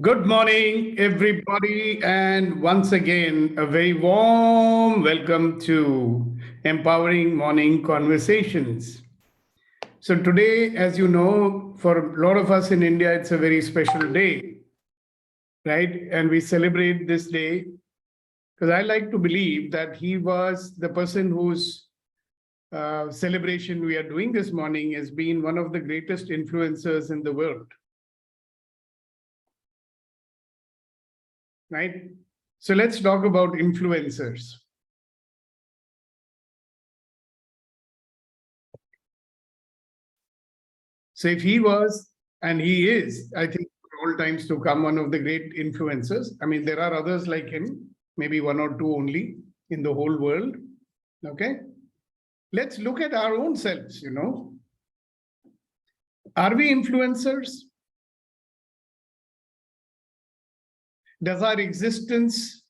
Good morning, everybody, and once again, a very warm welcome to Empowering Morning Conversations. So, today, as you know, for a lot of us in India, it's a very special day, right? And we celebrate this day because I like to believe that he was the person whose celebration we are doing this morning has been one of the greatest influencers in the world. Right? So let's talk about influencers. So if he was, and he is, I think for all times to come, one of the great influencers. I mean, there are others like him, maybe one or two only in the whole world. Okay. Let's look at our own selves, Are we influencers? Does our existence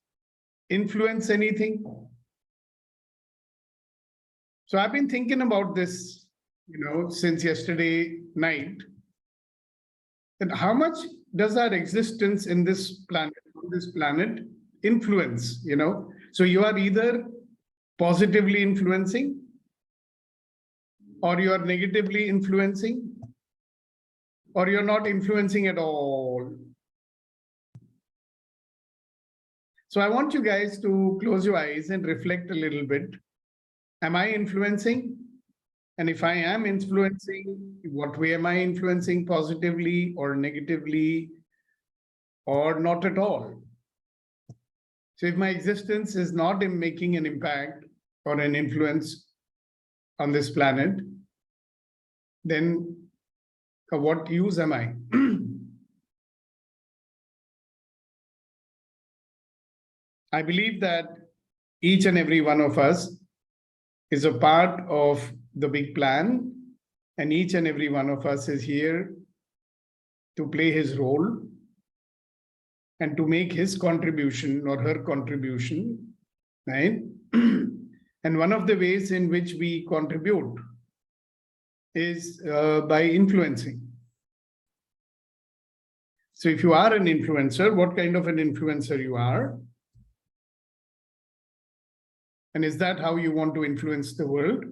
influence anything? So I've been thinking about this, since yesterday night. And how much does our existence in this planet, on this planet, influence? So you are either positively influencing or you are negatively influencing or you're not influencing at all. So I want you guys to close your eyes and reflect a little bit. Am I influencing? And if I am influencing, what way am I influencing, positively or negatively or not at all? So if my existence is not in making an impact or an influence on this planet, then of what use am I? I believe that each and every one of us is a part of the big plan, and each and every one of us is here to play his role and to make his contribution or her contribution, right? And one of the ways in which we contribute is by influencing. So if you are an influencer, what kind of an influencer you are? And is that how you want to influence the world?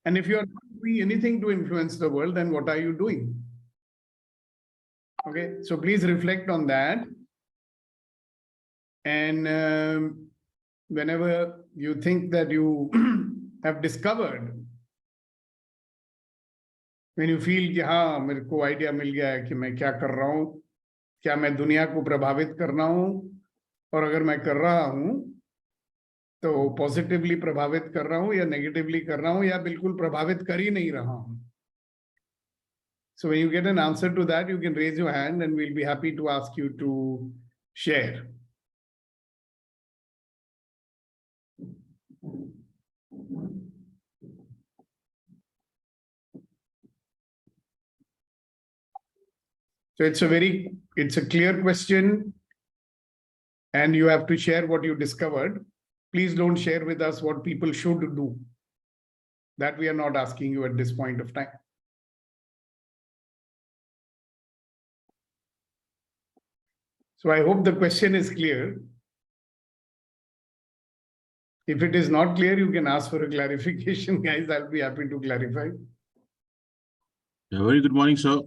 And if you're not doing anything to influence the world, then what are you doing? Okay, so please reflect on that. And whenever you think that you have discovered, when you feel कि हाँ मेरे को idea मिल गया है कि मैं क्या कर रहा हूँ, क्या मैं दुनिया को प्रभावित करना हूँ, और अगर मैं कर रहा हूँ तो पॉजिटिवली प्रभावित कर रहा हूँ या नेगेटिवली कर रहा हूँ या बिल्कुल प्रभावित कर ही नहीं रहा हूँ. So when you get an answer to that, you can raise your hand and we'll be happy to ask you to share. So it's a clear question and you have to share what you discovered. Please don't share with us what people should do. That we are not asking you at this point of time. So I hope the question is clear. If it is not clear, you can ask for a clarification, guys. I'll be happy to clarify. Yeah, very good morning, sir.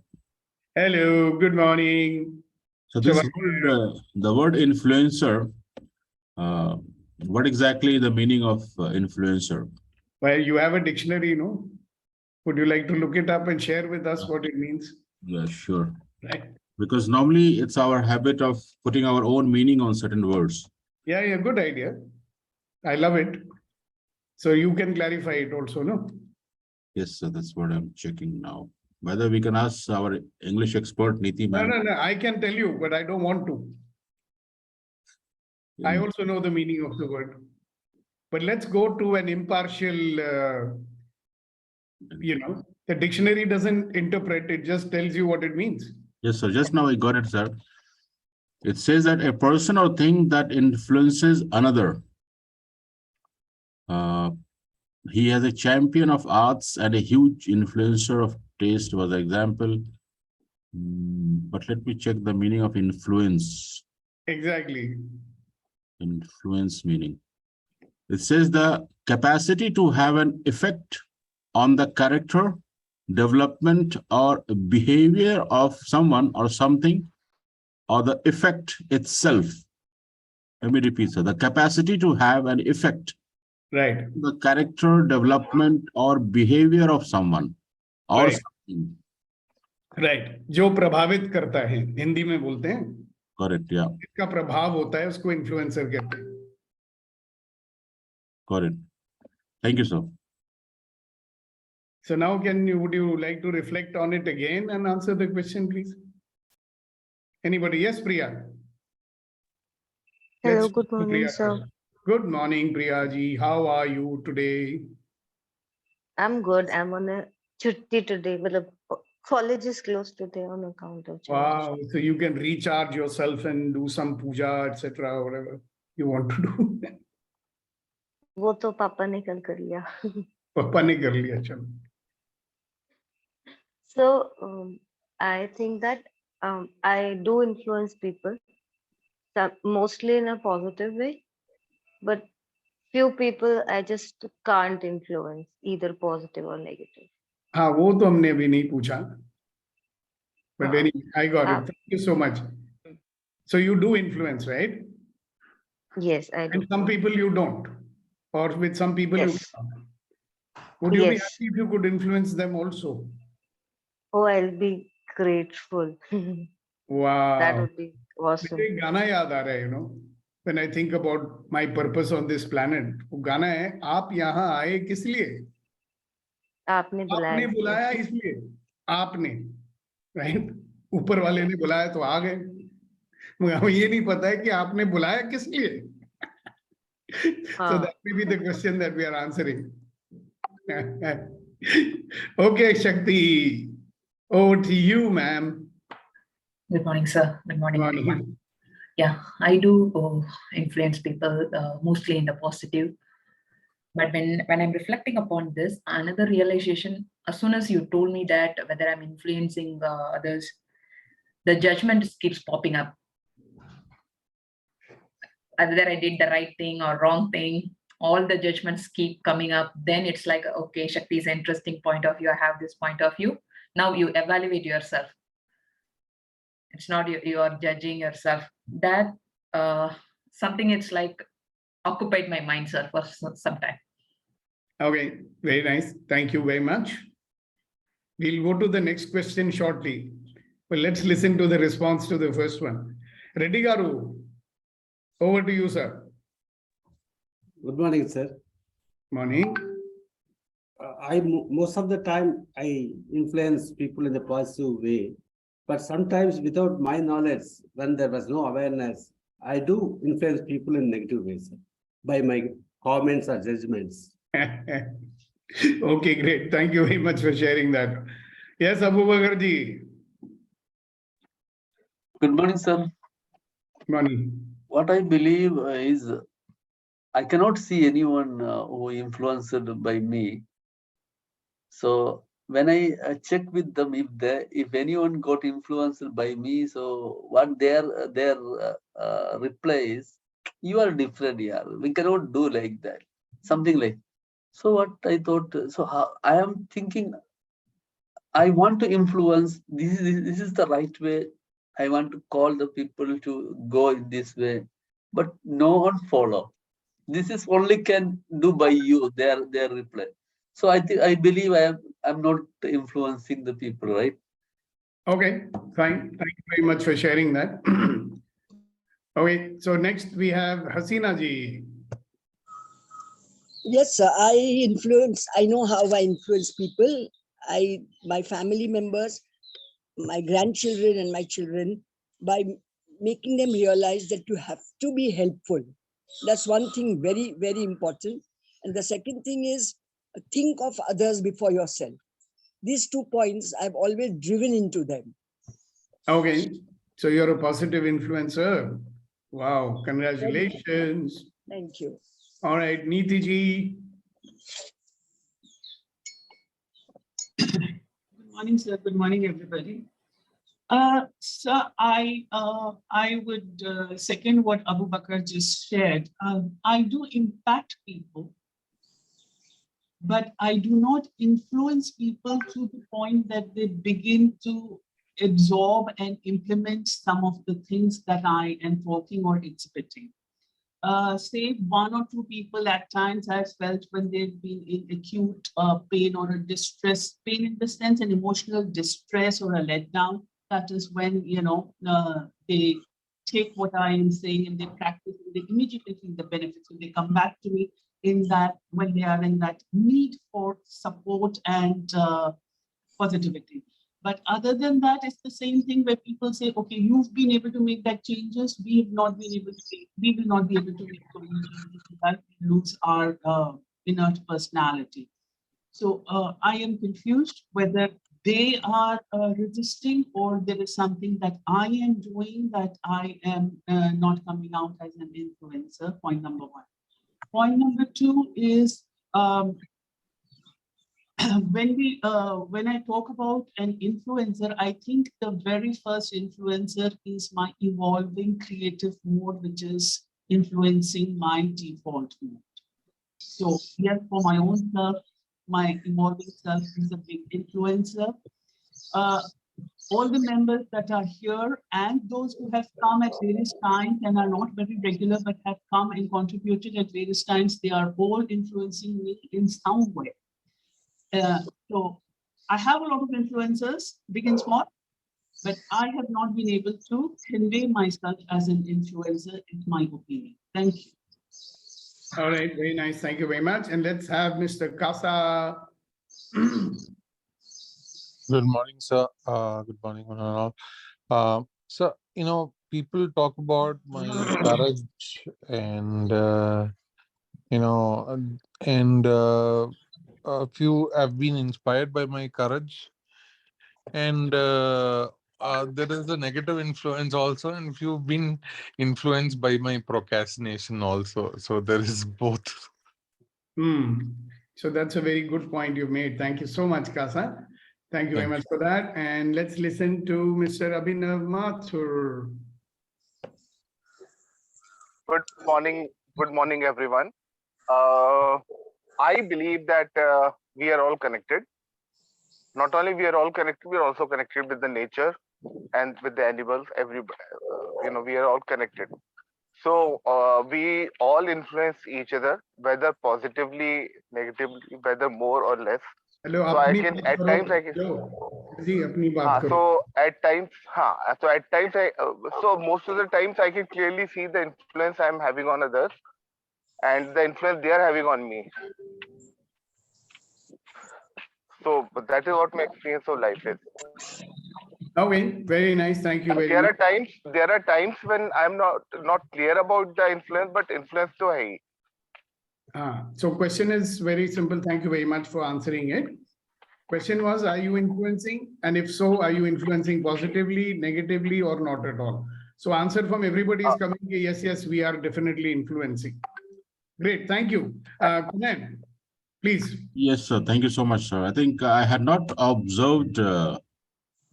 Hello, good morning. So this word, the word influencer, what exactly the meaning of influencer? Well, you have a dictionary, no? Would you like to look it up and share with us what it means? Yeah, sure. Right. Because normally it's our habit of putting our own meaning on certain words. Yeah, good idea. I love it. So you can clarify it also, no? Yes, sir, that's what I'm checking now. Whether we can ask our English expert, Niti ma'am. No, I can tell you, but I don't want to. I also know the meaning of the word. But let's go to an impartial, the dictionary doesn't interpret, it just tells you what it means. Yes, sir. Just now I got it, sir. It says that a person or thing that influences another. He is a champion of arts and a huge influencer of taste was the example. But let me check the meaning of influence. Exactly. Influence meaning. It says the capacity to have an effect on the character, development, or behavior of someone or something, or the effect itself. Let me repeat, sir. The capacity to have an effect Right. on the character, development, or behavior of someone or Right. something. Right. जो प्रभावित करता है, हिंदी में बोलते हैं, Correct, yeah. इसका प्रभाव होता है, उसको इन्फ्लुएंसर कहते हैं. Correct. Thank you, sir. So now would you like to reflect on it again and answer the question, please? Anybody? Yes, Priya. Hello, Let's good go to morning, Priya sir. first. Good morning, Priya ji. How are you today? I'm good. I'm on a chutti today. Well, college is closed today on account of church. Wow. So you can recharge yourself and do some puja, etc., whatever you want to do. वो तो पापा ने कल कर लिया. पापा ने कर लिया, चलो. So I think that I do influence people, mostly in a positive way, but few people I just can't influence, either positive or negative. हाँ, वो तो हमने अभी नहीं पूछा. But हाँ, anyway, I got it. आप, Thank you so much. So you do influence, right? yes, I do. And some people you don't, or with some people you Yes, can't. Would you be yes. happy if you could influence them also? Oh, I'll be grateful. That Wow. would be awesome. मुझे एक गाना याद आ रहा है, you know, when I think about my purpose on this planet. वो गाना है, आप यहाँ आए किस लिए? आपने आपने बुलाया बुलाया इसलिए. आपने, right? ऊपर वाले ने बुलाया तो आ गए. मगर हमें ये नहीं पता है कि आपने बुलाया किस लिए. So that may be the question that we are answering. Okay, Shakti, over to you, ma'am. Good morning, sir. Good morning, Morning. everyone. Yeah, I do influence people mostly in the positive. But when I'm reflecting upon this, another realization, as soon as you told me that whether I'm influencing others, the judgment keeps popping up. Whether I did the right thing or wrong thing, all the judgments keep coming up. Then it's like, okay, Shakti's interesting point of view. I have this point of view. Now you evaluate yourself. It's not you are judging yourself. That something it's like occupied my mind, sir, for some time. Okay, very nice. Thank you very much. We'll go to the next question shortly. But let's listen to the response to the first one. Reddy Garu, over to you, sir. Good morning, sir. Morning. Most of the time I influence people in a positive way, but sometimes without my knowledge, when there was no awareness, I do influence people in negative ways, sir, by my comments or judgments. Okay, great. Thank you very much for sharing that. Yes, Abu Bakar ji. Good morning, sir. Morning. What I believe is I cannot see anyone who influenced by me. So when I check with them, if anyone got influenced by me, so what their reply is, you are different, yeah. We cannot do like that. Something like. So what I thought. So how, I am thinking. I want to influence. This is the right way. I want to call the people to go in this way, but no one follow. This is only can do by you. Their reply. So I believe I'm not influencing the people, right? Okay, fine. Thank you very much for sharing that. Okay, so next we have Hasina ji. Yes, sir. I know how I influence people. My family members, my grandchildren and my children, by making them realize that you have to be helpful. That's one thing very, very important. And the second thing is think of others before yourself. These 2 points I've always driven into them. Okay, so you're a positive influencer. Wow, congratulations. Thank you. All right, Neeti ji. Good morning, sir. Good morning, everybody. So I would second what Abu Bakr just shared. I do impact people, but I do not influence people to the point that they begin to absorb and implement some of the things that I am talking or exhibiting. Say 1 or 2 people at times I've felt when they've been in acute pain or a distress, pain in the sense an emotional distress or a letdown. That is when, they take what I am saying and they practice and they immediately feel the benefits. And they come back to me in that when they are in that need for support and positivity. But other than that, it's the same thing where people say, okay, you've been able to make that changes. We have not been able to make, we will not be able to make those changes that we lose our inert personality. So I am confused whether they are resisting or there is something that I am doing that I am not coming out as an influencer, point number 1. Point number 2 is, when I talk about an influencer, I think the very first influencer is my evolving creative mode, which is influencing my default mode. So yes, for my own self, my evolving self is a big influencer. All the members that are here and those who have come at various times and are not very regular but have come and contributed at various times, they are all influencing me in some way. So I have a lot of influencers, big and small, but I have not been able to convey myself as an influencer, in my opinion. Thank you. All right, very nice. Thank you very much. And let's have Mr. Kasa. Good morning, sir. Good morning, one and all. So, people talk about my courage and, a few have been inspired by my courage. And there is a negative influence also, and few have been influenced by my procrastination also. So there is both. So that's a very good point you've made. Thank you so much, Kasa. Thank you very much for that. And let's listen to Mr. Abhinav Mathur. Good morning, everyone. I believe that we are all connected. Not only we are all connected, we are also connected with the nature and with the animals. We are all connected. So we all influence each other, whether positively, negatively, whether more or less. Hello, so I can at times I can. So at times, so most of the times I can clearly see the influence I'm having on others and the influence they are having on me. So that is what my experience of life is. Okay, very nice. Thank you very much. There are times when I'm not clear about the influence, but influence to hai. So question is very simple. Thank you very much for answering it. Question was, are you influencing? And if so, are you influencing positively, negatively, or not at all? So answer from everybody is coming. Yes, we are definitely influencing. Great, thank you. Kunal, please. Yes, sir. Thank you so much, sir. I think I had not observed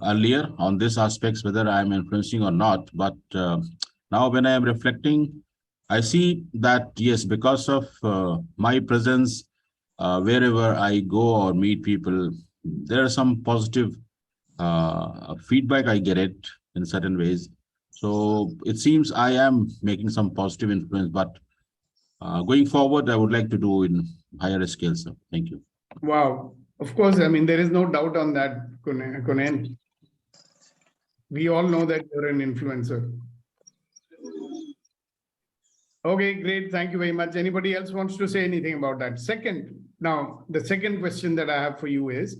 earlier on these aspects whether I am influencing or not. But now when I am reflecting, I see that, yes, because of my presence, wherever I go or meet people, there are some positive feedback I get it in certain ways. So it seems I am making some positive influence, but going forward, I would like to do in higher scale, sir. Thank you. Wow. Of course, I mean, there is no doubt on that, Kunen. We all know that you're an influencer. Okay, great. Thank you very much. Anybody else wants to say anything about that? Now, the second question that I have for you is,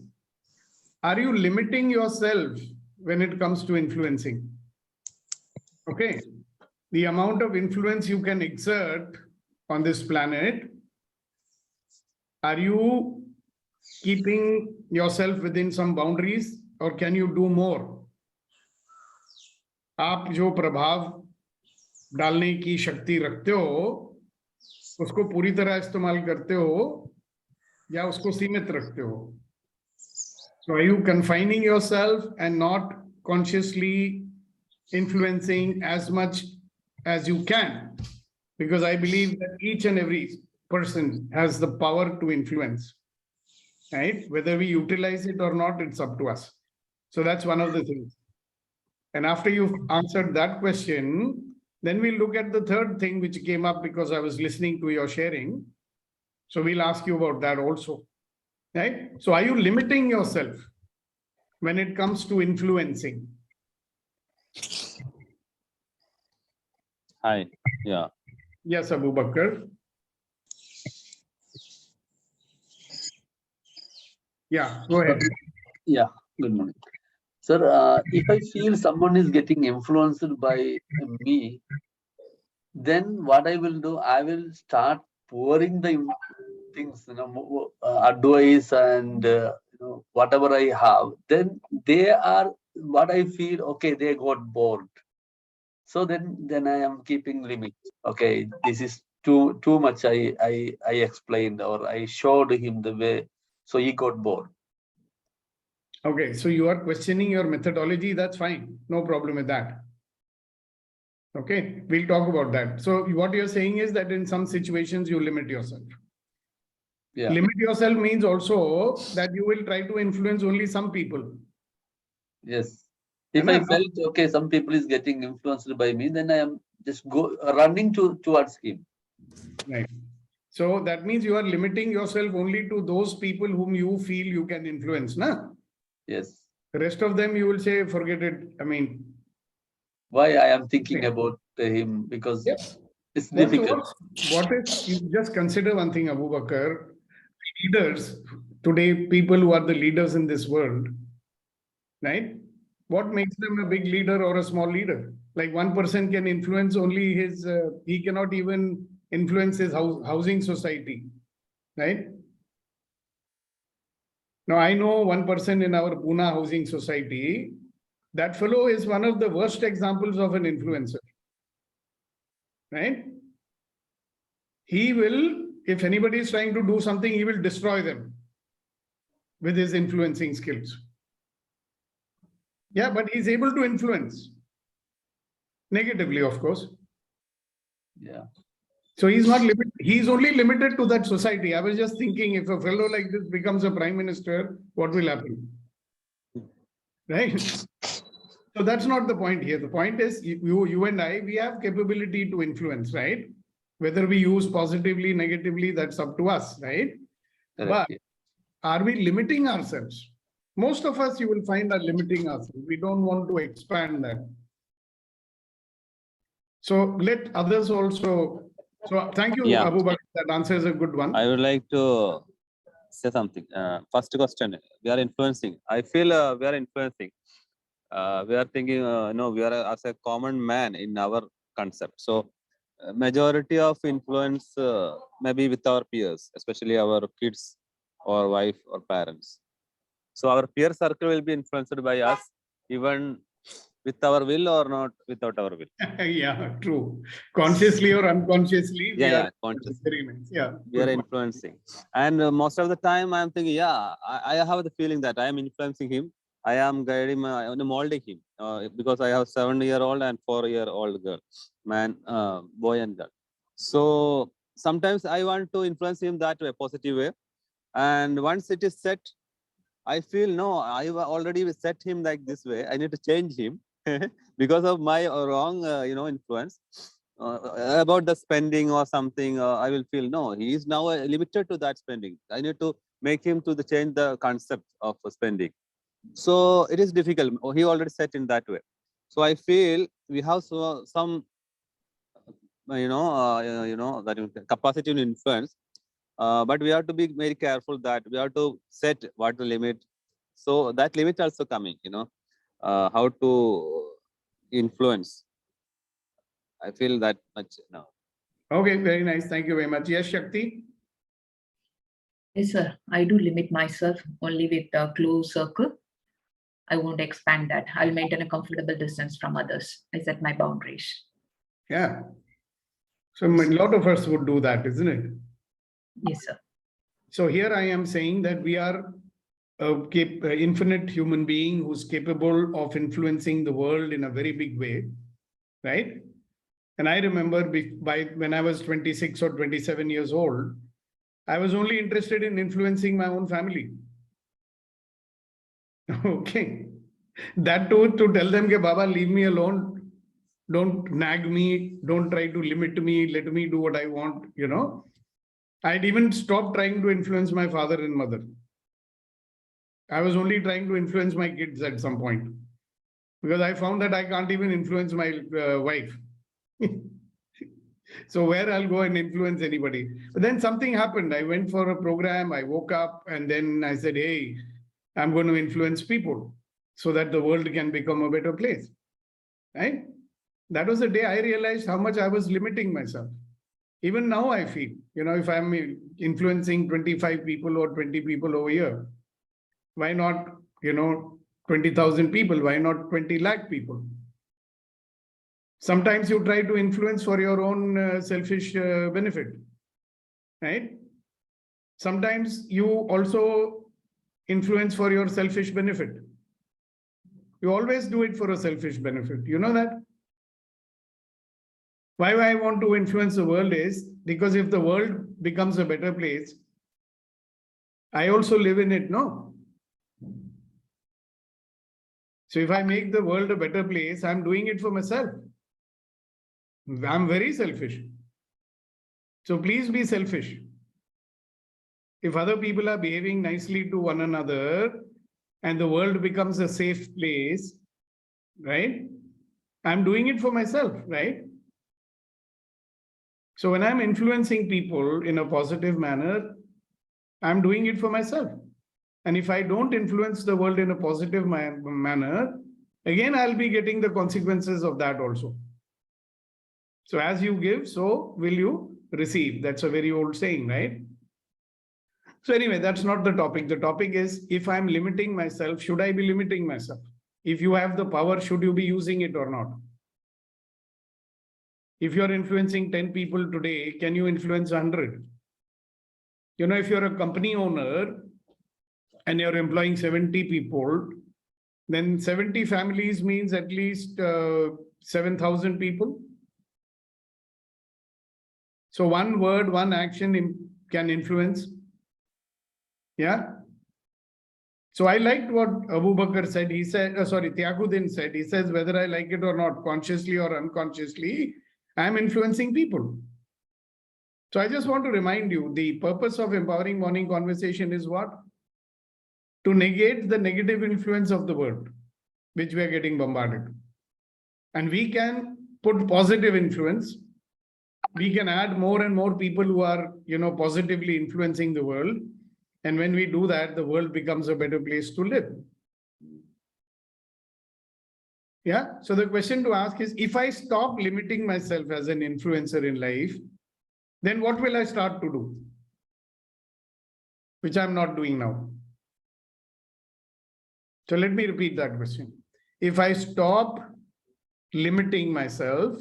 are you limiting yourself when it comes to influencing? Okay. The amount of influence you can exert on this planet, are you keeping yourself within some boundaries or can you do more? आप जो प्रभाव डालने की शक्ति रखते हो उसको पूरी तरह इस्तेमाल करते हो या उसको सीमित रखते हो? So are you confining yourself and not consciously influencing as much as you can, because I believe that each and every person has the power to influence, right? Whether we utilize it or not, it's up to us. So that's one of the things. And after you've answered that question, then we'll look at the third thing which came up because I was listening to your sharing. So we'll ask you about that also, right? So are you limiting yourself when it comes to influencing? Hi. Yeah. Yes, Abu Bakr. Yeah, go ahead. Yeah, good morning. Sir, if I feel someone is getting influenced by me, then what I will do, I will start pouring the things, advice and whatever I have. Then they are what I feel. Okay, they got bored. So then I am keeping limit. Okay, this is too much. I explained or I showed him the way, so he got bored. Okay, so you are questioning your methodology. That's fine. No problem with that. Okay, we'll talk about that. So what you're saying is that in some situations you limit yourself. Yeah. Limit yourself means also that you will try to influence only some people. Yes. If I felt okay, some people is getting influenced by me, then I am just running towards him. Right. So that means you are limiting yourself only to those people whom you feel you can influence, na? Yes. The rest of them you will say, forget it. I mean, why I am thinking about him, because it's difficult. What is, you just consider one thing, Abu Bakr. Leaders, today, people who are the leaders in this world, right? What makes them a big leader or a small leader? Like one person can influence only his, he cannot even influence his housing society, right? Now, I know one person in our Pune housing society. That fellow is one of the worst examples of an influencer, right? He will, if anybody is trying to do something, he will destroy them with his influencing skills. Yeah, but he's able to influence negatively, of course. Yeah. So he's not limited. He's only limited to that society. I was just thinking, if a fellow like this becomes a prime minister, what will happen? Right? So that's not the point here. The point is you and I, we have capability to influence, right? Whether we use positively, negatively, that's up to us, right? Correct. But are we limiting ourselves? Most of us, you will find, are limiting ourselves. We don't want to expand that. So let others also. So thank you, Yeah. Abu Bakr. That answer is a good one. I would like to say something. First question, we are influencing. I feel we are influencing. We are thinking, no, we are as a common man in our concept. So majority of influence maybe with our peers, especially our kids or wife or parents. So our peer circle will be influenced by us, even with our will or not without our will. Yeah, true. Consciously or unconsciously, we are conscious. very nice. Yeah, we are influencing. And most of the time I'm thinking, I have the feeling that I am influencing him. I am guiding, molding him because I have 7-year-old and 4-year-old girl, boy and girl. So sometimes I want to influence him that way, positive way. And once it is set, I feel no, I've already set him like this way. I need to change him because of my wrong, influence about the spending or something. I will feel no, he is now limited to that spending. I need to make him to change the concept of spending. So it is difficult. He already set in that way. So I feel we have some, that capacity to influence. But we have to be very careful that we have to set what the limit. So that limit also coming, how to influence. I feel that much now. Okay, very nice. Thank you very much. Yes, Shakti? Yes, sir. I do limit myself only with a close circle. I won't expand that. I'll maintain a comfortable distance from others. I set my boundaries. Yeah. So a lot of us would do that, isn't it? Yes, sir. So here I am saying that we are infinite human being who's capable of influencing the world in a very big way, right? And I remember when I was 26 or 27 years old, I was only interested in influencing my own family. Okay. That too, to tell them, Baba, leave me alone. Don't nag me. Don't try to limit me. Let me do what I want, you know. I'd even stopped trying to influence my father and mother. I was only trying to influence my kids at some point because I found that I can't even influence my wife. So where I'll go and influence anybody. But then something happened. I went for a program. I woke up and then I said, hey, I'm going to influence people so that the world can become a better place. Right? That was the day I realized how much I was limiting myself. Even now I feel, you know, if I'm influencing 25 people or 20 people over here, why not, you know, 20,000 people? Why not 20 lakh people? Sometimes you try to influence for your own selfish benefit, right? Sometimes you also influence for your selfish benefit. You always do it for a selfish benefit. You know that? Why I want to influence the world is because if the world becomes a better place, I also live in it, no? So if I make the world a better place, I'm doing it for myself. I'm very selfish. So please be selfish. If other people are behaving nicely to one another and the world becomes a safe place, right? I'm doing it for myself, right? So when I'm influencing people in a positive manner, I'm doing it for myself. And if I don't influence the world in a positive manner, again, I'll be getting the consequences of that also. So as you give, so will you receive. That's a very old saying, right? So anyway, that's not the topic. The topic is, if I'm limiting myself, should I be limiting myself? If you have the power, should you be using it or not? If you're influencing 10 people today, can you influence 100? You know, if you're a company owner and you're employing 70 people, then 70 families means at least 7,000 people. So one word, one action can influence. Yeah. So I liked what Abu Bakr said. He said, Tiaguddin said, he says, whether I like it or not, consciously or unconsciously, I'm influencing people. So I just want to remind you, the purpose of Empowering Morning Conversation is what? To negate the negative influence of the world, which we are getting bombarded. And we can put positive influence. We can add more and more people who are, you know, positively influencing the world. And when we do that, the world becomes a better place to live. Yeah. So the question to ask is, if I stop limiting myself as an influencer in life, then what will I start to do? Which I'm not doing now. So let me repeat that question. If I stop limiting myself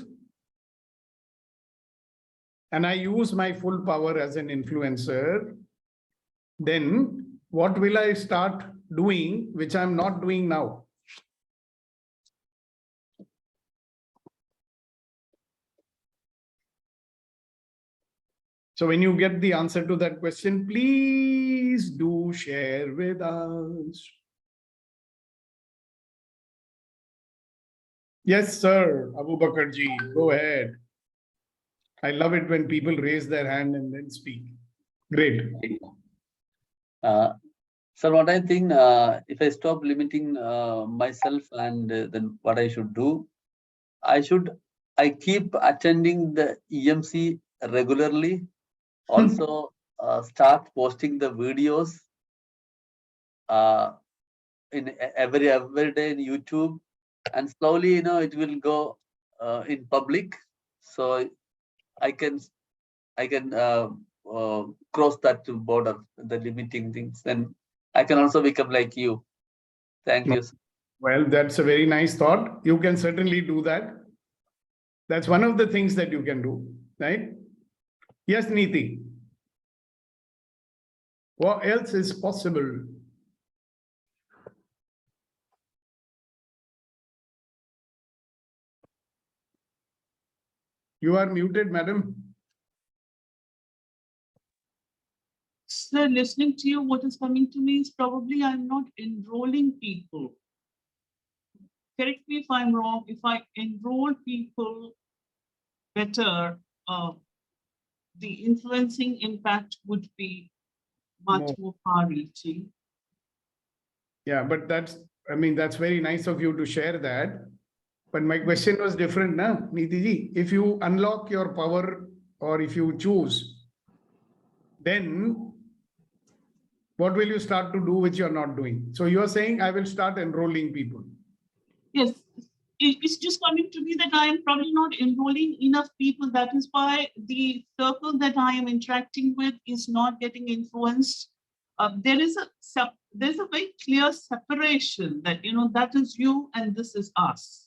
and I use my full power as an influencer, then what will I start doing, which I'm not doing now? So when you get the answer to that question, please do share with us. Yes, sir. Abu Bakr ji, go ahead. I love it when people raise their hand and then speak. Great. So what I think, if I stop limiting myself, and then what I should do, I keep attending the EMC regularly. Also, start posting the videos in every day in YouTube, and slowly, you know, it will go in public. So I can cross that border, the limiting things, and I can also become like you. Thank you. Well, that's a very nice thought. You can certainly do that. That's one of the things that you can do, right? Yes, Neeti. What else is possible? You are muted, madam. So listening to you, what is coming to me is probably I'm not enrolling people. Correct me if I'm wrong. If I enroll people better, the influencing impact would be much more far-reaching. Yeah, but that's very nice of you to share that. But my question was different, na, Niti ji. If you unlock your power or if you choose, then what will you start to do which you're not doing? So you're saying I will start enrolling people. Yes, it's just coming to me that I am probably not enrolling enough people. That is why the circle that I am interacting with is not getting influenced. There's a very clear separation that, that is you and this is us.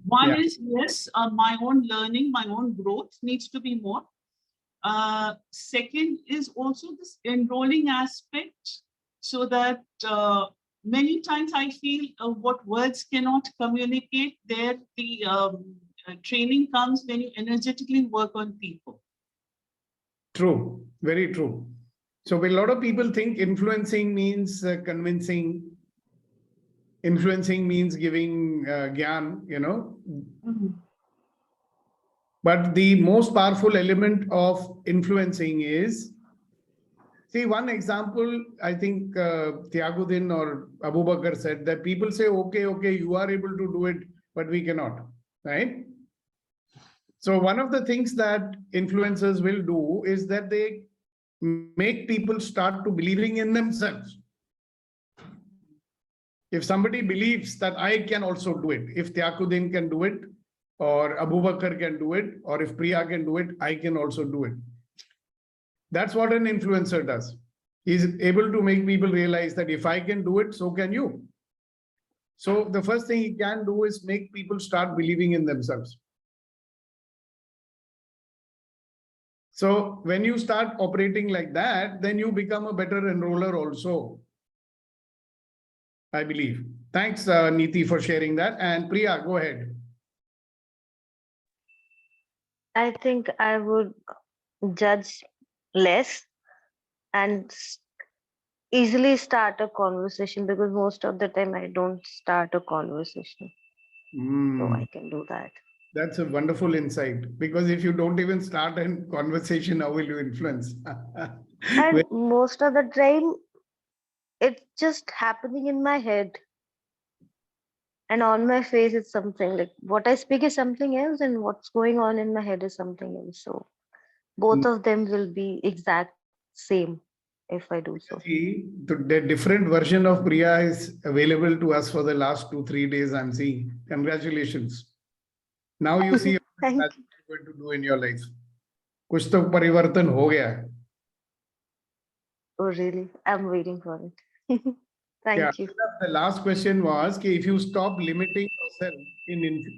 One is, yes, my own learning, my own growth needs to be more. Second is also this enrolling aspect, so that many times I feel what words cannot communicate, there the training comes when you energetically work on people. True, very true. So a lot of people think influencing means convincing. Influencing means giving gyan, But the most powerful element of influencing is, see, one example, I think Thiaguddin or Abu Bakr said that people say, okay, you are able to do it, but we cannot, right? So one of the things that influencers will do is that they make people start to believing in themselves. If somebody believes that I can also do it, if Thiaguddin can do it, or Abu Bakr can do it, or if Priya can do it, I can also do it. That's what an influencer does. He's able to make people realize that if I can do it, so can you. So the first thing he can do is make people start believing in themselves. So when you start operating like that, then you become a better enroller also, I believe. Thanks, Niti, for sharing that. And Priya, go ahead. I think I would judge less and easily start a conversation, because most of the time I don't start a conversation. So I can do that. That's a wonderful insight, because if you don't even start a conversation, how will you influence? And most of the time, it's just happening in my head. And on my face, it's something like what I speak is something else, and what's going on in my head is something else. So both of them will be exact same if I do so. The different version of Priya is available to us for the last 2-3 days. I'm seeing. Congratulations. Now you see what you're going to do in your life. कुछ तो परिवर्तन हो गया है. Oh, really? I'm waiting for it. Thank you. The last question was, if you stop limiting yourself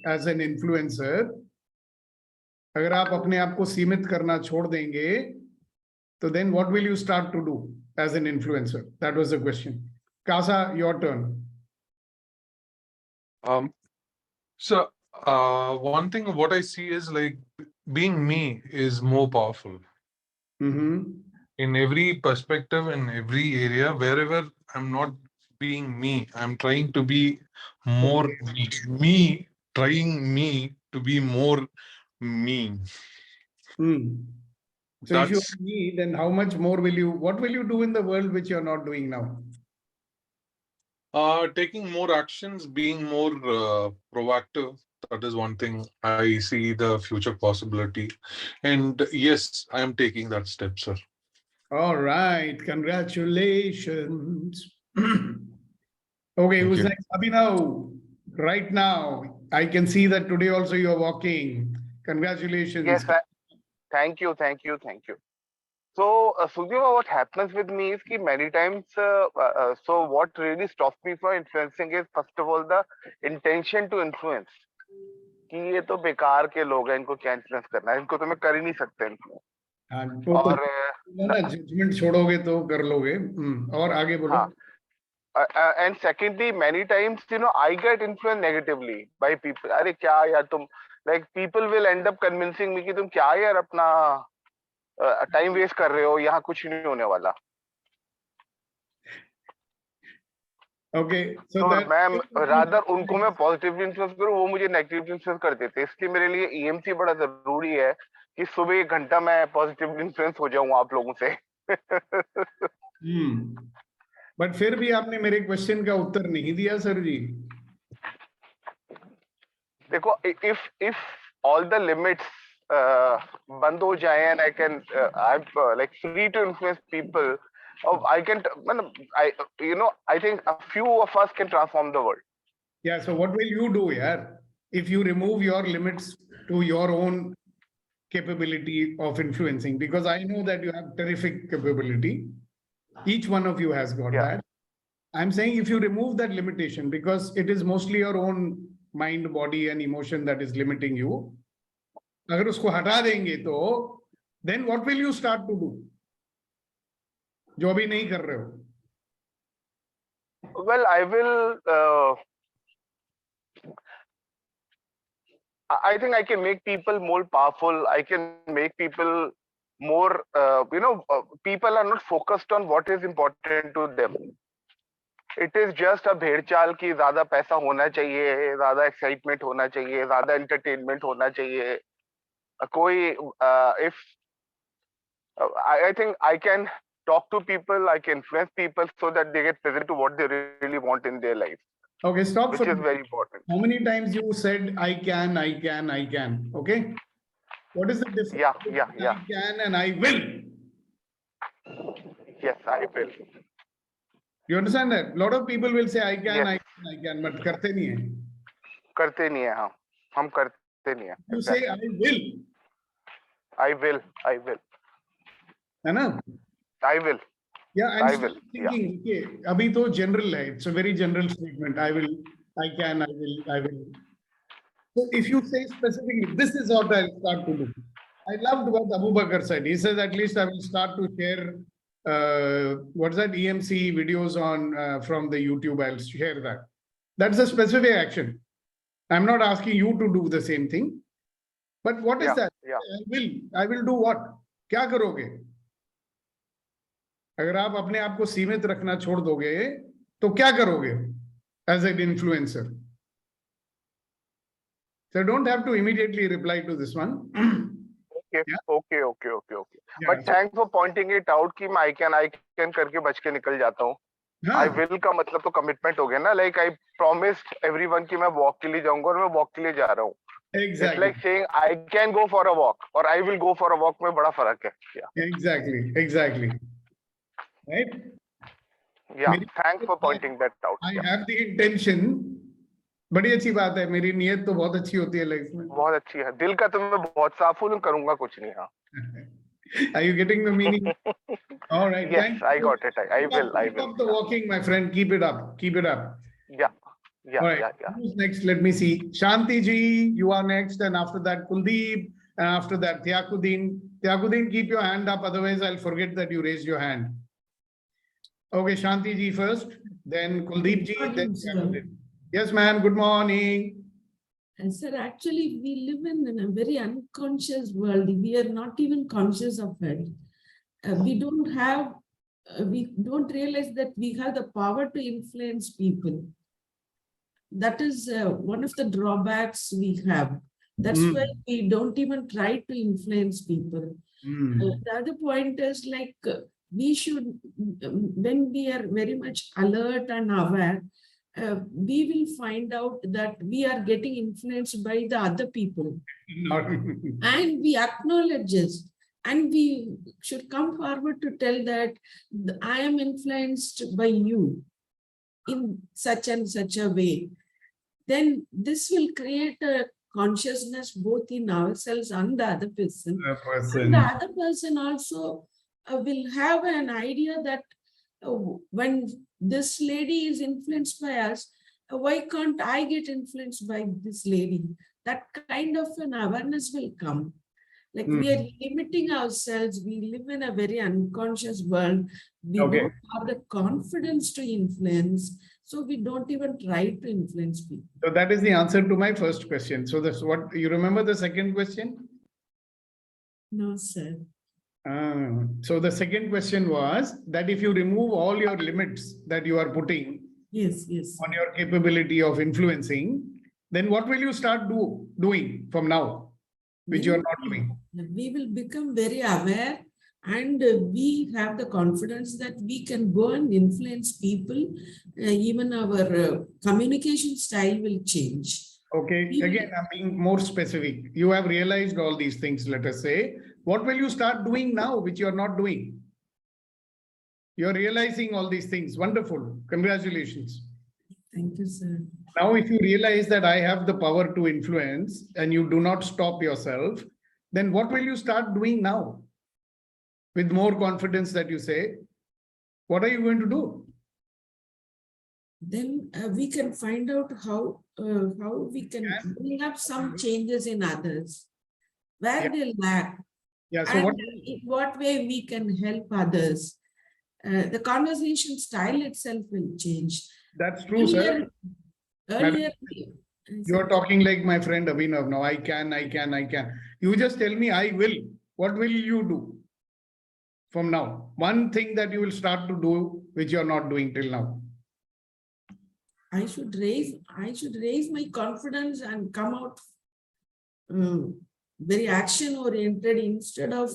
as an influencer, अगर आप अपने आप को सीमित करना छोड़ देंगे, तो then what will you start to do as an influencer? That was the question. Kasa, your turn. So one thing what I see is like being me is more powerful. In every perspective, in every area, wherever I'm not being me, I'm trying to be more me, trying me to be more me. So if you are me, then how much more what will you do in the world which you're not doing now? Taking more actions, being more proactive. That is one thing I see the future possibility. And yes, I am taking that step, sir. All right. Congratulations. Okay, who's next? Abhinav, right now, I can see that today also you're walking. Congratulations. Yes, thank you. So, Sudhir, what happens with me is that many times, so what really stops me from influencing is, first of all, the intention to influence. कि ये तो बेकार के लोग हैं, इनको क्या influence करना है, इनको तो मैं कर ही नहीं सकता इन्फ्लुएंस. और जजमेंट छोड़ोगे तो कर लोगे. और आगे बोलो. And secondly, many times, I get influenced negatively by people. अरे क्या यार तुम, like people will end up convincing me कि तुम क्या यार अपना time waste कर रहे हो, यहाँ कुछ नहीं होने वाला. Okay, so तो that मैं rather उनको मैं positively influence करूँ, वो मुझे negatively influence कर देते हैं. इसलिए मेरे लिए EMC बड़ा जरूरी है कि सुबह 1 घंटा मैं positively influence हो जाऊँ आप लोगों से. बट फिर भी आपने मेरे क्वेश्चन का उत्तर नहीं दिया सर जी. देखो, if all the limits बंद हो जाए and I can I'm like free to influence people, I can, I think a few of us can transform the world. Yeah, so what will you do, yaar, if you remove your limits to your own capability of influencing? Because I know that you have terrific capability. Each one of you has got that. I'm saying if you remove that limitation, because it is mostly your own mind, body and emotion that is limiting you. अगर उसको हटा देंगे तो then what will you start to do? जो अभी नहीं कर रहे हो. Well, I will. I think I can make people more powerful. I can make people more. People are not focused on what is important to them. It is just a भेड़ चाल की ज़्यादा पैसा होना चाहिए, ज़्यादा excitement होना चाहिए, ज़्यादा entertainment होना चाहिए. कोई if I think I can talk to people, I can influence people so that they get present to what they really want in their life. Okay, stop. Which is very important. How many times you said I can? Okay. What is the difference? Yeah. I can and I will. Yes, I will. You understand that? A lot of people will say I can, Yes. I can, but करते नहीं है. करते नहीं है, हम करते नहीं है. You say I will. I will. है ना? I will. Yeah, I'm I will. thinking, okay, अभी तो general है. It's a very general statement. I will, I can, I will. So if you say specifically, this is what I'll start to do. I loved what Abu Bakr said. He says, at least I will start to share, what's that, EMC videos on from the YouTube. I'll share that. That's a specific action. I'm not asking you to do the same thing. But what is that? I will do what? क्या करोगे? अगर आप अपने आप को सीमित रखना छोड़ दोगे तो क्या करोगे as an influencer? So don't have to immediately reply to this one. Okay. Yeah. But thanks for pointing it out कि I can करके बच के निकल जाता हूँ. I will का मतलब तो commitment हो गया ना. Like I promised everyone कि मैं walk के लिए जाऊंगा और मैं walk के लिए जा रहा हूँ. Exactly. It's like saying I can go for a walk or I will go for a walk में बड़ा फर्क है. Exactly. Right? Yeah. Thanks for pointing that out. I have the intention. बड़ी अच्छी बात है. मेरी नियत तो बहुत अच्छी होती है लाइफ में. बहुत अच्छी है. दिल का तो मैं बहुत साफ हूँ, करूँगा कुछ नहीं. हाँ. Are you getting the meaning? All right. Yes, I got it. I will. Stop the walking, my friend. Keep it up. Yeah. All right. Who's next? Let me see. Shanti ji, you are next, and after that Kuldeep, and after that Tyakuddin. Tyakuddin, keep your hand up, otherwise I'll forget that you raised your hand. Okay, Shanti ji first, then Kuldeep ji, then Tyakuddin. Yes, ma'am. Good morning. And sir, actually, we live in a very unconscious world. We are not even conscious of it. We don't realize that we have the power to influence people. That is one of the drawbacks we have. That's why we don't even try to influence people. The other point is like we should, when we are very much alert and aware, we will find out that we are getting influenced by the other people. And we acknowledge this. And we should come forward to tell that I am influenced by you in such and such a way. Then this will create a consciousness both in ourselves and the other person. And the other person also will have an idea that when this lady is influenced by us, why can't I get influenced by this lady? That kind of an awareness will come. Like we are limiting ourselves. We live in a very unconscious world. We Okay. don't have the confidence to influence. So we don't even try to influence people. So that is the answer to my first question. So that's what you remember the second question? No, sir. So the second question was that if you remove all your limits that you are putting Yes, yes. on your capability of influencing, then what will you start doing from now, which you are not doing? We will become very aware, and we have the confidence that we can go and influence people. Even our communication style will change. Okay, again, I'm being more specific. You have realized all these things, let us say. What will you start doing now, which you are not doing? You're realizing all these things. Wonderful. Congratulations. Thank you, sir. Now, if you realize that I have the power to influence and you do not stop yourself, then what will you start doing now? With more confidence that you say, what are you going to do? Then we can find out how we can bring up some changes in others, where they lack, Yeah. So and what? in what way we can help others. The conversation style itself will change. That's true, sir. Earlier, You are talking like my friend Abhinav now. I can. You just tell me I will. What will you do from now? One thing that you will start to do, which you are not doing till now. I should raise my confidence and come out very action oriented instead of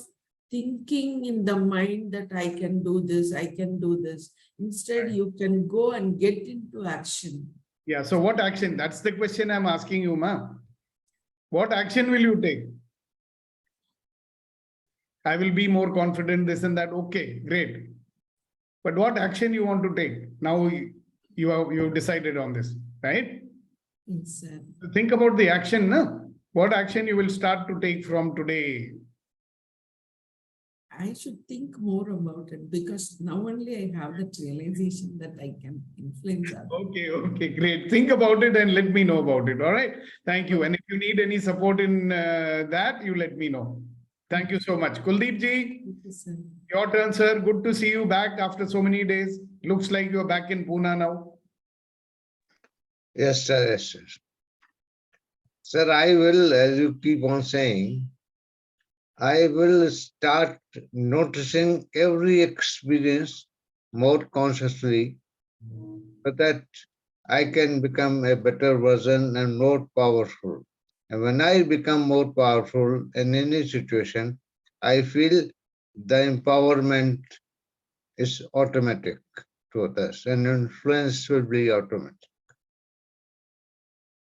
thinking in the mind that I can do this, I can do this. Instead, you can go and get into action. Yeah. So what action? That's the question I'm asking you, ma. What action will you take? I will be more confident, this and that. Okay, great. But what action you want to take? Now you've decided on this, right? Yes, sir. So think about the action, no? What action you will start to take from today? I should think more about it because now only I have that realization that I can influence others. Okay, great. Think about it and let me know about it. All right. Thank you. And if you need any support in that, you let me know. Thank you so much. Kuldeep ji, your turn, sir. Good to see you back after so many days. Looks like you're back in Pune now. Yes, sir. Yes, sir. Sir, I will, as you keep on saying, I will start noticing every experience more consciously so that I can become a better version and more powerful. And when I become more powerful in any situation, I feel the empowerment is automatic to others and influence will be automatic.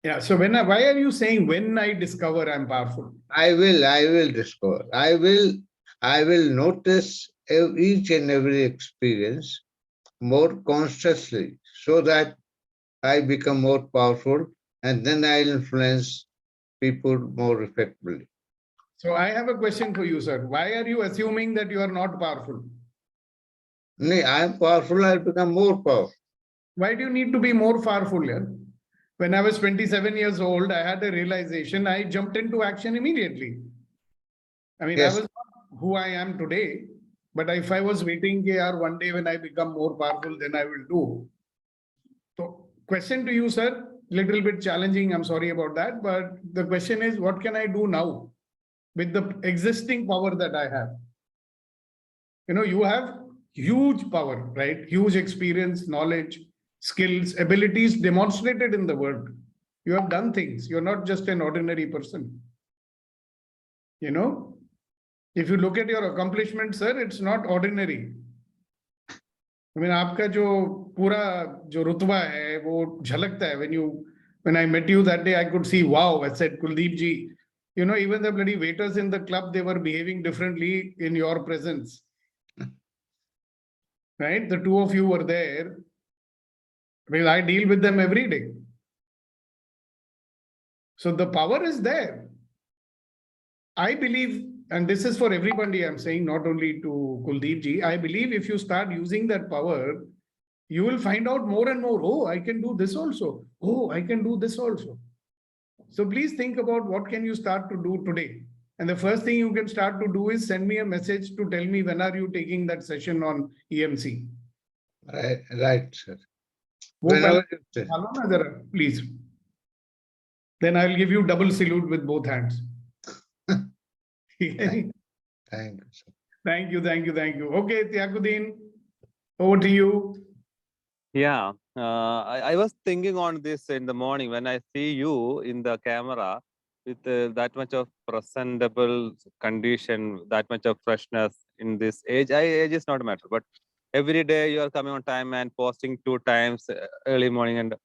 Yeah. So why are you saying when I discover I'm powerful? I will discover. I will notice each and every experience more consciously so that I become more powerful and then I'll influence people more effectively. So I have a question for you, sir. Why are you assuming that you are not powerful? No, I am powerful, I'll become more powerful. Why do you need to be more powerful here? When I was 27 years old, I had a realization. I jumped into action immediately. I mean, Yes. I was not who I am today, but if I was waiting here one day when I become more powerful, then I will do. So question to you, sir, little bit challenging. I'm sorry about that. But the question is, what can I do now with the existing power that I have? You know, you have huge power, right? Huge experience, knowledge, skills, abilities demonstrated in the world. You have done things. You're not just an ordinary person. You know, if you look at your accomplishments, sir, it's not ordinary. I mean, आपका जो पूरा जो रुतबा है वो झलकता है. When I met you that day, I could see, wow. I said, Kuldeep ji, you know, even the bloody waiters in the club, they were behaving differently in your presence. Right? The two of you were there. Because I deal with them every day. So the power is there. I believe, and this is for everybody, I'm saying, not only to Kuldeep ji, I believe if you start using that power, you will find out more and more, oh, I can do this also. Oh, I can do this also. So please think about what can you start to do today. And the first thing you can start to do is send me a message to tell me when are you taking that session on EMC. Right, sir. वो Whenever पहले you say. डालो ना जरा, please. Then I'll give you double salute with both hands. Thank you, sir. Thank you, thank you, thank you. Okay, Tiaguddin, over to you. Yeah, I was thinking on this in the morning when I see you in the camera with that much of presentable condition, that much of freshness in this age. Age is not a matter, but every day you are coming on time and posting 2 times early morning, and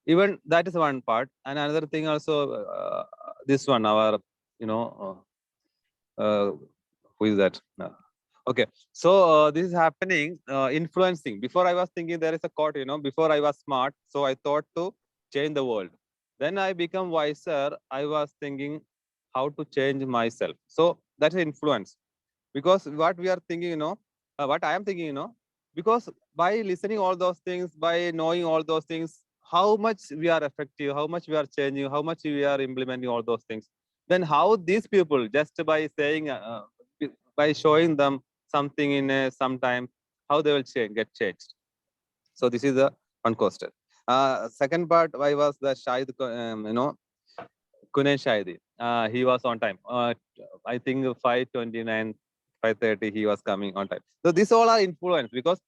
even that is one part. And another thing also, this one, our, you know, who is that? Okay, so this is happening, influencing. Before I was thinking there is a quote, before I was smart, so I thought to change the world. Then I become wiser. I was thinking how to change myself. So that's influence. Because what we are thinking, what I am thinking, because by listening all those things, by knowing all those things, how much we are effective, how much we are changing, how much we are implementing all those things. Then how these people, just by saying, by showing them something in some time, how they will get changed. So this is the one question. Second part, why was the Shahid, Kunen Shahidi. He was on time. I think 5:29, 5:30, he was coming on time. So these all are influence because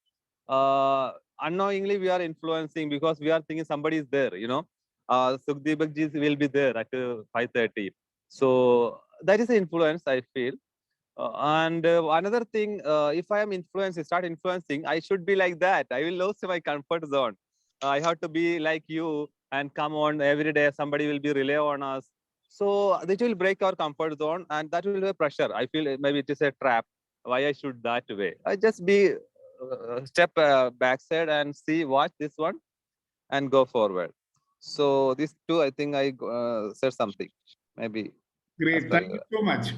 unknowingly we are influencing because we are thinking somebody is there, Sukhdeep ji will be there at 5:30. So that is the influence I feel. And another thing, if I am start influencing, I should be like that. I will lose my comfort zone. I have to be like you and come on every day. Somebody will be rely on us. So this will break our comfort zone, and that will be a pressure. I feel maybe it is a trap. Why I should that way? I just be step backside and see, watch this one, and go forward. So these two, I think I said something. Maybe. Great, thank you so much.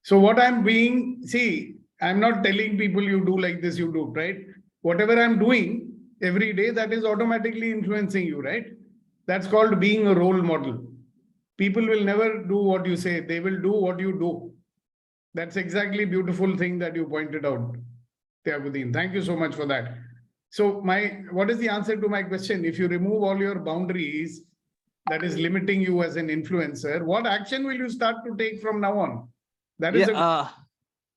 So what I'm being, see, I'm not telling people you do like this, you do, right? Whatever I'm doing every day, that is automatically influencing you, right? That's called being a role model. People will never do what you say, they will do what you do. That's exactly beautiful thing that you pointed out, Tiaguddin. Thank you so much for that. So what is the answer to my question? If you remove all your boundaries that is limiting you as an influencer, what action will you start to take from now on? That is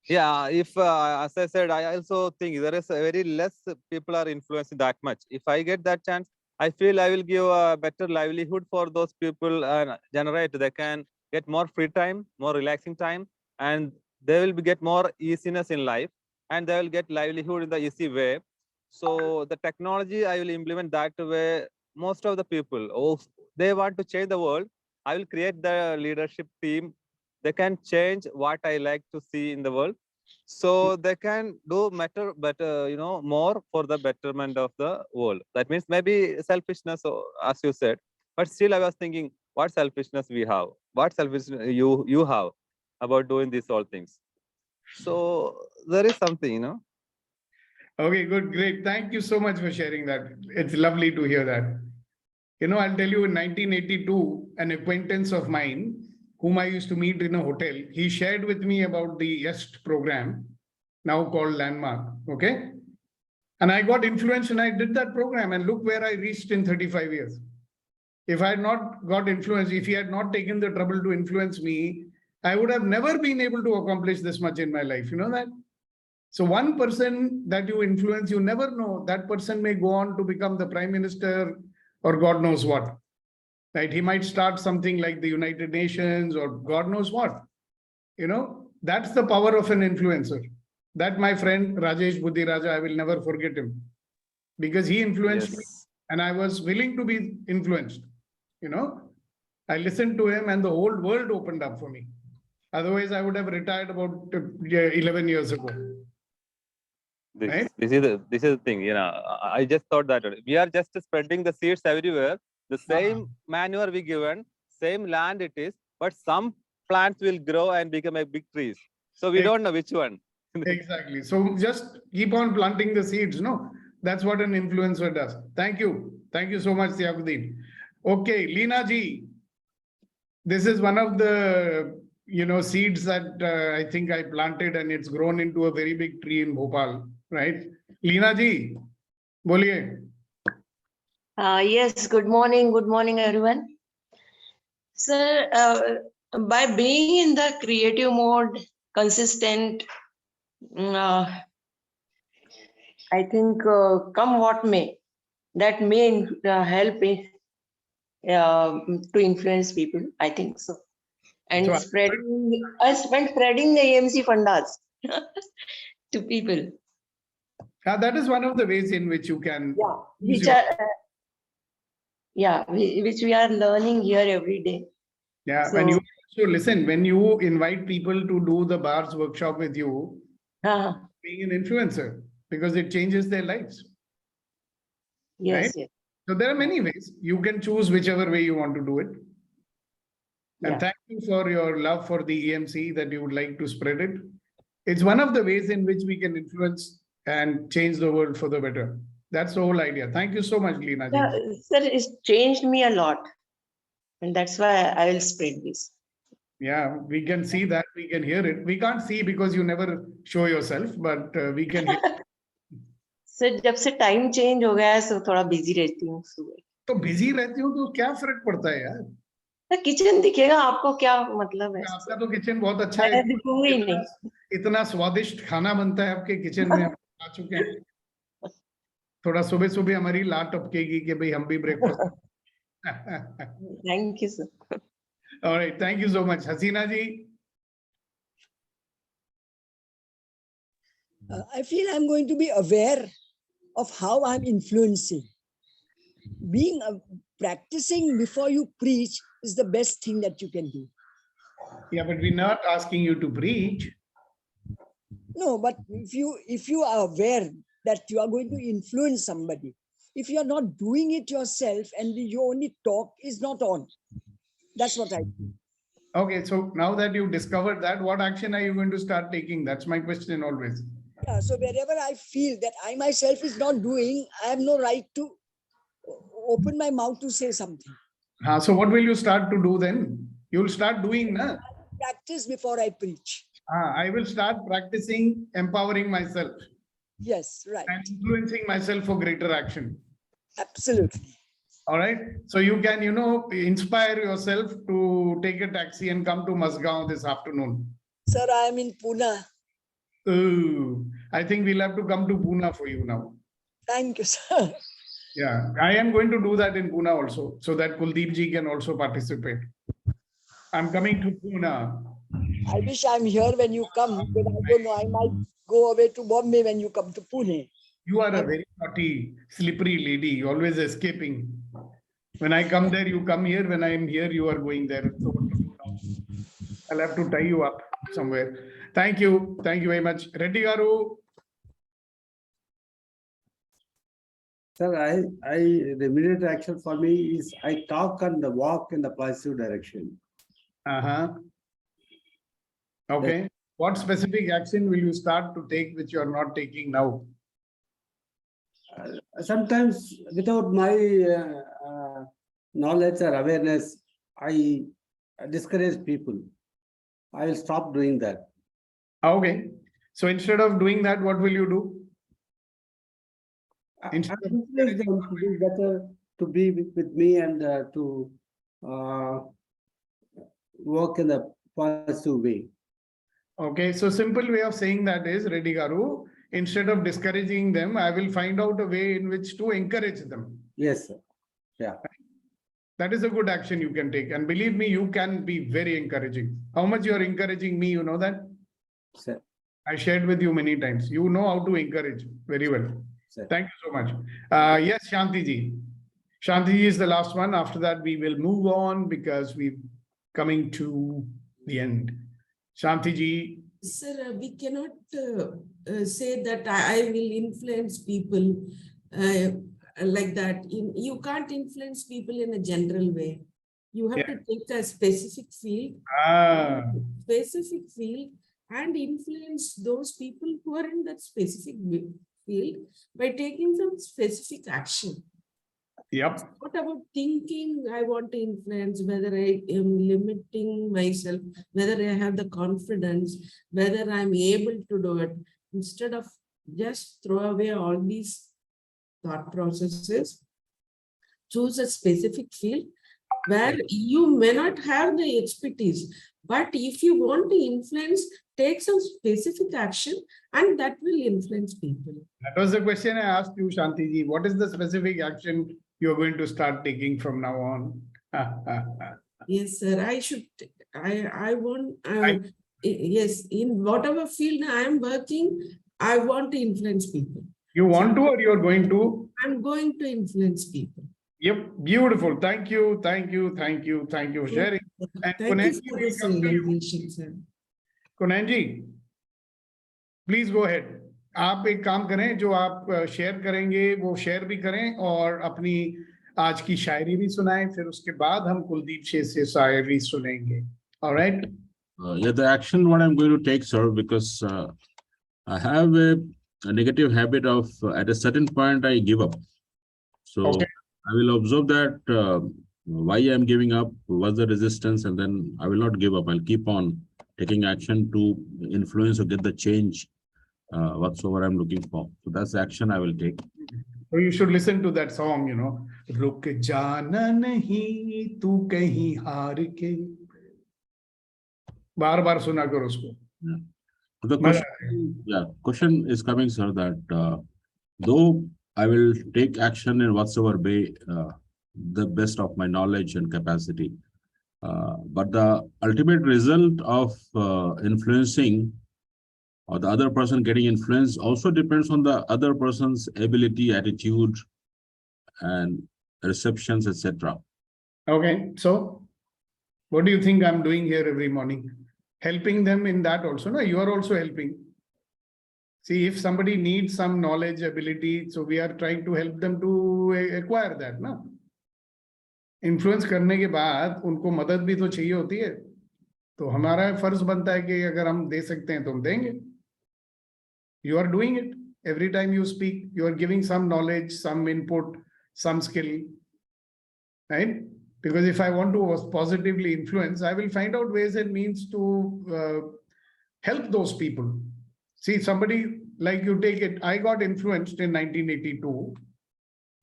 yeah, if as I said, I also think there is a very less people are influencing that much. If I get that chance, I feel I will give a better livelihood for those people and generate. They can get more free time, more relaxing time, and they will get more easiness in life, and they will get livelihood in the easy way. So the technology I will implement that way. Most of the people, they want to change the world. I will create the leadership team. They can change what I like to see in the world. So they can do better, more for the betterment of the world. That means maybe selfishness, as you said, but still I was thinking, what selfishness we have? What selfishness you have about doing these all things? So there is something, Okay, good, great. Thank you so much for sharing that. It's lovely to hear that. I'll tell you, in 1982, an acquaintance of mine, whom I used to meet in a hotel, he shared with me about the YEST program, now called Landmark, okay? And I got influenced and I did that program, and look where I reached in 35 years. If I had not got influenced, if he had not taken the trouble to influence me, I would have never been able to accomplish this much in my life. You know that? So one person that you influence, you never know, that person may go on to become the prime minister or God knows what, right? He might start something like the United Nations or God knows what. That's the power of an influencer. That my friend Rajesh Buddhiraja, I will never forget him, because he influenced me and I was willing to be influenced. I listened to him and the whole world opened up for me. Otherwise, I would have retired about 11 years ago. This is the thing, I just thought that we are just spreading the seeds everywhere. The same manure we given, same land it is, but some plants will grow and become a big trees. So we don't know which one. Exactly. So just keep on planting the seeds, no? That's what an influencer does. Thank you. Thank you so much, Tiaguddin. Okay, Leena ji. This is one of the seeds that I think I planted, and it's grown into a very big tree in Bhopal, right? Leena ji, boliye. Yes, good morning, everyone. Sir, by being in the creative mode, consistent, I think come what may, that may help me to influence people, I think so. And So, spreading the AMC fundas to people. that is one of the ways in which you can use Which your. are, which we are learning here every day. Yeah, So, and you also listen, when you invite people to do the bars workshop with you, being an influencer, because it changes their lives. yes, Right? yes. So there are many ways. You can choose whichever way you want to do it. And Yeah. thank you for your love for the EMC, that you would like to spread it. It's one of the ways in which we can influence and change the world for the better. That's the whole idea. Thank you so much, Leena ji. Yeah, sir, it's changed me a lot. And that's why I will spread this. Yeah, we can see that, we can hear it. We can't see because you never show yourself, but we can hear. Sir जब से time change हो गया है तो थोड़ा busy रहती हूँ सुबह. तो बिजी रहती हूँ तो क्या फर्क पड़ता है यार? किचन दिखेगा आपको, क्या मतलब है? आपका तो किचन बहुत अच्छा है. मैं दिखूंगी ही नहीं. इतना स्वादिष्ट खाना बनता है आपके किचन में, हम आ चुके हैं. थोड़ा सुबह सुबह हमारी लाट टपकेगी कि भाई हम भी breakfast. Thank you, sir. All right, thank you so much, Hasina ji. I feel I'm going to be aware of how I'm influencing. Being practicing before you preach is the best thing that you can do. Yeah, but we're not asking you to preach. No, but if you are aware that you are going to influence somebody, if you are not doing it yourself and you only talk is not on. That's what I do. Okay, so now that you've discovered that, what action are you going to start taking? That's my question always. Yeah, so wherever I feel that I myself is not doing, I have no right to open my mouth to say something. So what will you start to do then? You'll start doing, na? Practice before I preach. I will start practicing empowering myself. Yes, right. And influencing myself for greater action. Absolutely. All right. So you can, inspire yourself to take a taxi and come to Masgaon this afternoon. Sir, I am in Pune. Oh, I think we'll have to come to Pune for you now. Thank you, sir. Yeah, I am going to do that in Pune also, so that Kuldeep ji can also participate. I'm coming to Pune. I wish I'm here when you come, but I don't know, I might go away to Bombay when you come to Pune. You are a very naughty, slippery lady, always escaping. When I come there, you come here. When I am here, you are going there. So I'll have to tie you up somewhere. Thank you. Thank you very much. Reddy Garu. Sir, the immediate action for me is I talk and walk in the positive direction. Okay. What specific action will you start to take which you are not taking now? Sometimes without my knowledge or awareness, I discourage people. I will stop doing that. Okay. So instead of doing that, what will you do? Instead of encourage them to be better, to be with me and to work in a positive way. Okay, so simple way of saying that is, Reddy Garu, instead of discouraging them, I will find out a way in which to encourage them. Yes, sir. Yeah. That is a good action you can take. And believe me, you can be very encouraging. How much you are encouraging me, you know that? Sir. I shared with you many times. You know how to encourage very well. Sir. Thank you so much. Yes, Shanti ji. Shanti ji is the last one. After that, we will move on because we're coming to the end. Shanti ji. Sir, we cannot say that I will influence people like that. You can't influence people in a general way. You have to take a specific field, and influence those people who are in that specific field by taking some specific action. Yep. What about thinking I want to influence, whether I am limiting myself, whether I have the confidence, whether I'm able to do it, instead of just throw away all these thought processes, choose a specific field where you may not have the expertise, but if you want to influence, take some specific action and that will influence people. That was the question I asked you, Shanti ji. What is the specific action you're going to start taking from now on? Yes, sir. I want, yes, in whatever field I am working, I want to influence people. You want to, or you're going to? I'm going to influence people. Yep, beautiful. Thank you, thank you, thank you, thank you for sharing. And Thank you Kunal ji, for we'll this come to you. invitation, sir. Kunal ji, please go ahead. आप एक काम करें, जो आप share करेंगे वो share भी करें और अपनी आज की शायरी भी सुनाएं, फिर उसके बाद हम कुलदीप शेर से शायरी सुनेंगे. All right? Yeah, the action what I'm going to take, sir, because I have a negative habit of at a certain point I give up. So Okay. I will observe that why I'm giving up, what's the resistance, and then I will not give up. I'll keep on taking action to influence or get the change whatsoever I'm looking for. So that's the action I will take. So you should listen to that song, you know. रुक जाना नहीं तू कहीं हार के. बार-बार सुना करो उसको. Yeah. So the question is coming, sir, that though I will take action in whatsoever way, the best of my knowledge and capacity, but the ultimate result of influencing or the other person getting influenced also depends on the other person's ability, attitude, and receptions, etc. Okay, so what do you think I'm doing here every morning? Helping them in that also. No, you are also helping. See, if somebody needs some knowledge, ability, so we are trying to help them to acquire that, ना? Influence करने के बाद उनको मदद भी तो चाहिए होती है. तो हमारा फर्ज बनता है कि अगर हम दे सकते हैं तो हम देंगे. You are doing it. Every time you speak, you are giving some knowledge, some input, some skill, right? Because if I want to positively influence, I will find out ways and means to help those people. See, somebody like you take it, I got influenced in 1982,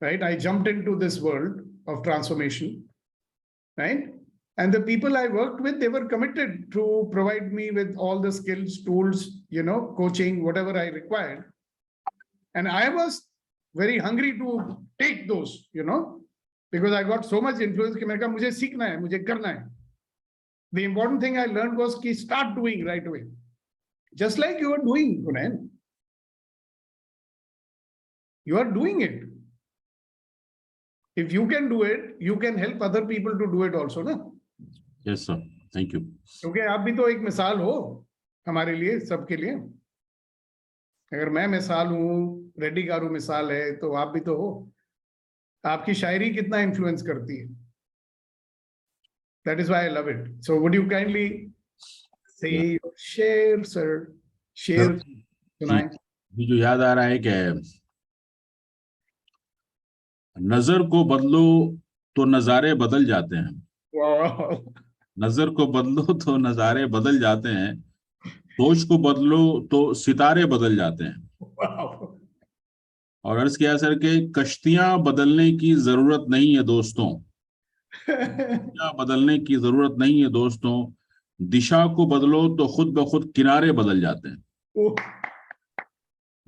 right? I jumped into this world of transformation, right? And the people I worked with, they were committed to provide me with all the skills, tools, you know, coaching, whatever I required. And I was very hungry to take those, you know, because I got so much influence कि मैंने कहा मुझे सीखना है, मुझे करना है. The important thing I learned was कि start doing right away. Just like you are doing, Kunal. You are doing it. If you can do it, you can help other people to do it also, na? Yes, sir. Thank you. क्योंकि आप भी तो एक मिसाल हो हमारे लिए, सबके लिए. अगर मैं मिसाल हूँ, रेड्डी गारू मिसाल है, तो आप भी तो हो. आपकी शायरी कितना इन्फ्लुएंस करती है. That is why I love it. So would you kindly say share, sir? Share. मुझे याद आ रहा है कि नजर को बदलो तो नजारे बदल जाते हैं. Wow. नजर को बदलो तो नजारे बदल जाते हैं. सोच को बदलो तो सितारे बदल जाते हैं. Wow. और अर्ज किया सर कि कश्तियां बदलने की जरूरत नहीं है दोस्तों. कश्तियां बदलने की जरूरत नहीं है दोस्तों. दिशा को बदलो तो खुद ब खुद किनारे बदल जाते हैं.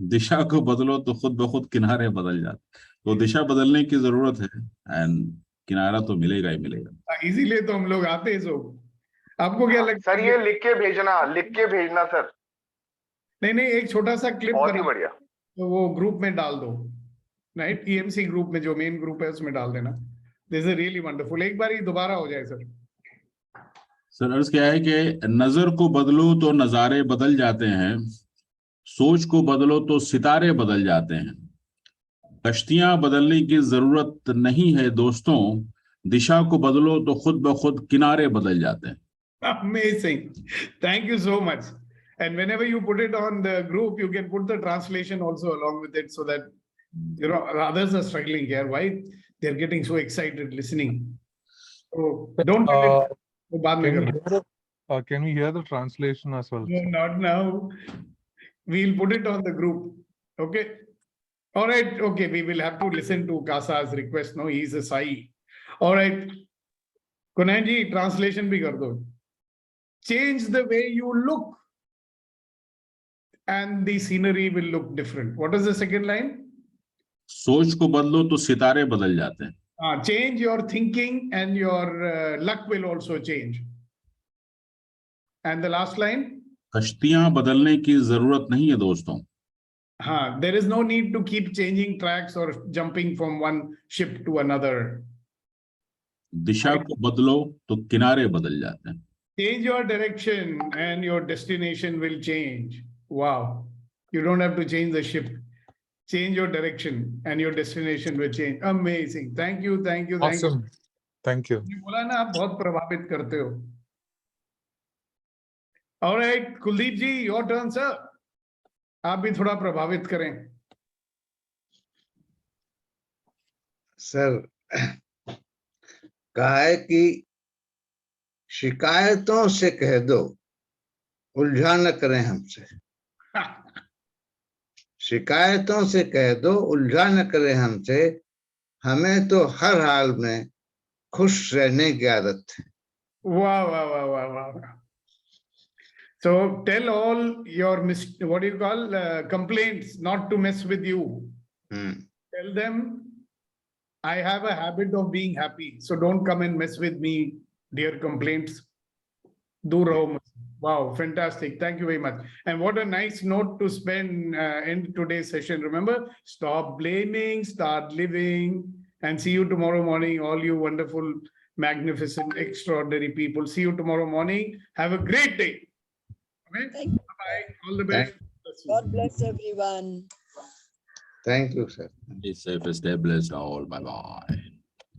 दिशा को बदलो तो खुद ब खुद किनारे बदल जाते हैं. तो दिशा बदलने की जरूरत है एंड किनारा तो मिलेगा ही मिलेगा. इसीलिए तो हम लोग आते हैं. सो आपको क्या लगता है? सर ये लिख के भेजना सर. नहीं, एक छोटा सा क्लिप बहुत ही बढ़िया. तो वो ग्रुप में डाल दो, राइट? ईएमसी ग्रुप में, जो मेन ग्रुप है उसमें डाल देना. This is really wonderful. एक बार ही दोबारा हो जाए सर. सर अर्ज क्या है कि नजर को बदलो तो नजारे बदल जाते हैं. सोच को बदलो तो सितारे बदल जाते हैं. कश्तियां बदलने की जरूरत नहीं है दोस्तों. दिशा को बदलो तो खुद ब खुद किनारे बदल जाते हैं. Amazing. Thank you so much. And whenever you put it on the group, you can put the translation also along with it, so that, you know, others are struggling here. Why? They're getting so excited listening. So don't let it. वो बाद में करो. Can we hear the translation as well? No, not now. We'll put it on the group. Okay. All right. Okay. We will have to listen to Kasa's request. No, he's a Sai. All right. Kunanji, translation bhi kar do. Change the way you look, and the scenery will look different. What is the second line? सोच को बदलो तो सितारे बदल जाते हैं. Change your thinking and your luck will also change. And the last line? कश्तियां बदलने की जरूरत नहीं है दोस्तों. There is no need to keep changing tracks or jumping from one ship to another. दिशा को बदलो तो किनारे बदल जाते हैं. Change your direction and your destination will change. Wow. You don't have to change the ship. Change your direction and your destination will change. Amazing. Thank you. Thank you. Thank Awesome. you. Thank you. बोला ना आप बहुत प्रभावित करते हो. All right, Kuldeep ji, your turn, sir. आप भी थोड़ा प्रभावित करें. सर, कहा है कि शिकायतों से कह दो, उलझा न करें हमसे. शिकायतों से कह दो, उलझा न करें हमसे, हमें तो हर हाल में खुश रहने की आदत है. Wow, wow, wow, wow, wow. So tell all your what do you call complaints not to mess with you. Tell them I have a habit of being happy, so don't come and mess with me, dear complaints. Do raho. Wow, fantastic. Thank you very much. And what a nice note to spend in today's session. Remember, stop blaming, start living, and see you tomorrow morning, all you wonderful, magnificent, extraordinary people. See you tomorrow morning. Have a great day. Okay? Bye-bye. All the best. God bless everyone. Thank you, sir. Be safe, stay blessed all. Bye-bye.